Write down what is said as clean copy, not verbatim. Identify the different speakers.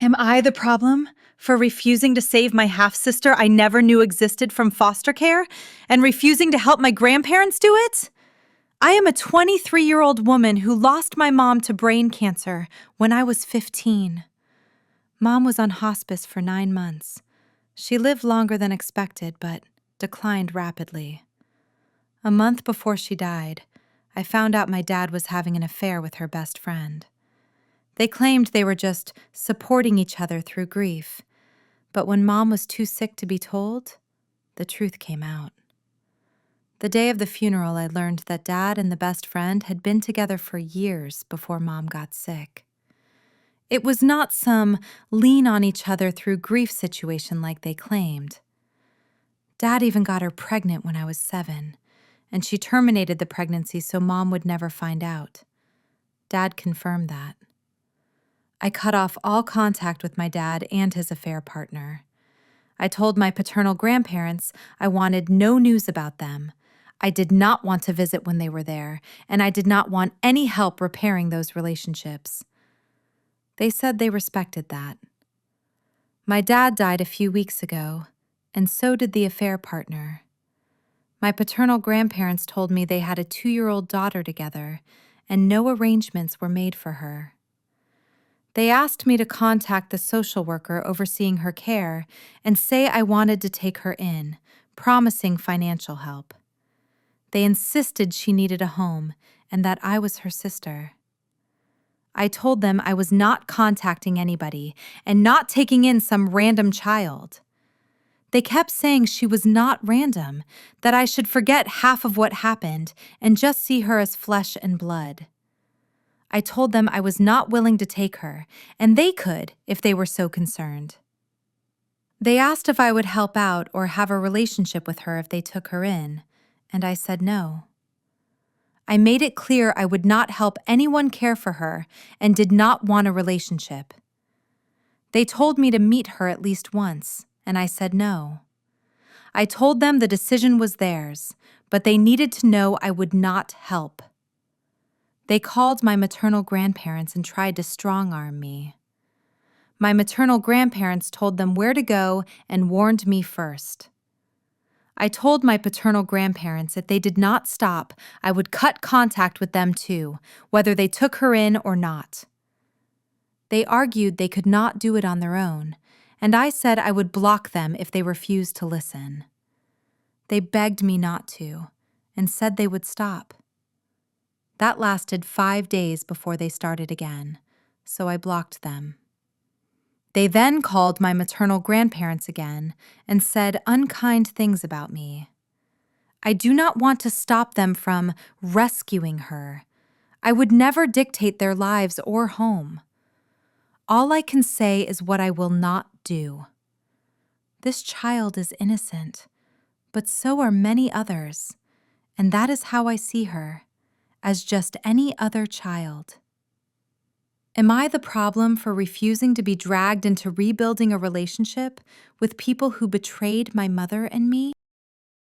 Speaker 1: Am I the problem for refusing to save my half-sister I never knew existed from foster care and refusing to help my grandparents do it? I am a 23-year-old woman who lost my mom to brain cancer when I was 15. Mom was on hospice for 9 months. She lived longer than expected, but declined rapidly. A month before she died, I found out my dad was having an affair with her best friend. They claimed they were just supporting each other through grief, but when Mom was too sick to be told, the truth came out. The day of the funeral, I learned that Dad and the best friend had been together for years before Mom got sick. It was not some lean on each other through grief situation like they claimed. Dad even got her pregnant when I was 7, and she terminated the pregnancy so Mom would never find out. Dad confirmed that. I cut off all contact with my dad and his affair partner. I told my paternal grandparents I wanted no news about them. I did not want to visit when they were there, and I did not want any help repairing those relationships. They said they respected that. My dad died a few weeks ago, and so did the affair partner. My paternal grandparents told me they had a 2-year-old daughter together, and no arrangements were made for her. They asked me to contact the social worker overseeing her care and say I wanted to take her in, promising financial help. They insisted she needed a home and that I was her sister. I told them I was not contacting anybody and not taking in some random child. They kept saying she was not random, that I should forget half of what happened and just see her as flesh and blood. I told them I was not willing to take her, and they could if they were so concerned. They asked if I would help out or have a relationship with her if they took her in, and I said no. I made it clear I would not help anyone care for her and did not want a relationship. They told me to meet her at least once, and I said no. I told them the decision was theirs, but they needed to know I would not help. They called my maternal grandparents and tried to strong-arm me. My maternal grandparents told them where to go and warned me first. I told my paternal grandparents if they did not stop, I would cut contact with them too, whether they took her in or not. They argued they could not do it on their own, and I said I would block them if they refused to listen. They begged me not to, and said they would stop. That lasted 5 days before they started again, so I blocked them. They then called my maternal grandparents again and said unkind things about me. I do not want to stop them from rescuing her. I would never dictate their lives or home. All I can say is what I will not do. This child is innocent, but so are many others, and that is how I see her, as just any other child. Am I the problem for refusing to be dragged into rebuilding a relationship with people who betrayed my mother and me?